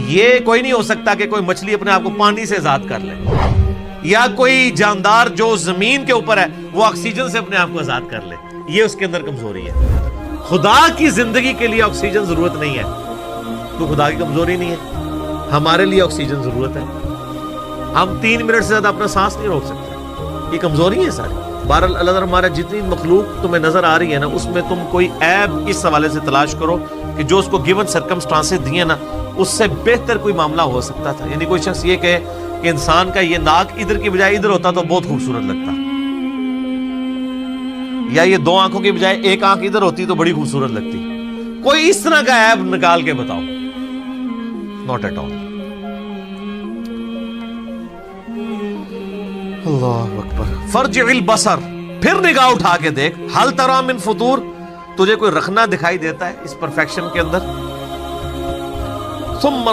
یہ کوئی نہیں ہو سکتا کہ کوئی مچھلی اپنے آپ کو پانی سے آزاد کر لے، یا کوئی جاندار جو زمین کے اوپر ہے وہ آکسیجن سے اپنے آپ کو آزاد کر لے، یہ اس کے اندر کمزوری ہے۔ خدا کی زندگی کے لیے آکسیجن ضرورت نہیں ہے تو خدا کی کمزوری نہیں ہے، ہمارے لیے آکسیجن ضرورت ہے۔ ہم 3 منٹ سے زیادہ اپنا سانس نہیں روک سکتے، یہ کمزوری ہے ساری۔ بہرحال اللہ تعالیٰ ہمارا جتنی مخلوق تمہیں نظر آ رہی ہے نا، اس میں تم کوئی عیب اس حوالے سے تلاش کرو کہ جو اس کو گیون سرکمسٹانسز دیے نا، اس سے بہتر کوئی معاملہ ہو سکتا تھا۔ یعنی کوئی شخص یہ کہے کہ انسان کا یہ ناک ادھر کی بجائے ادھر ہوتا تو بہت خوبصورت لگتا، یا یہ 2 آنکھوں کی بجائے 1 آنکھ ادھر ہوتی تو بڑی خوبصورت لگتی۔ کوئی اس طرح کا عیب نکال کے بتاؤ، ناٹ ایٹ آل۔ اللہ اکبر۔ فرجع البصر، پھر نگاہ اٹھا کے دیکھ، ہل تری من فطور، تجھے کوئی رخنا دکھائی دیتا ہے اس پرفیکشن کے اندر؟ ثم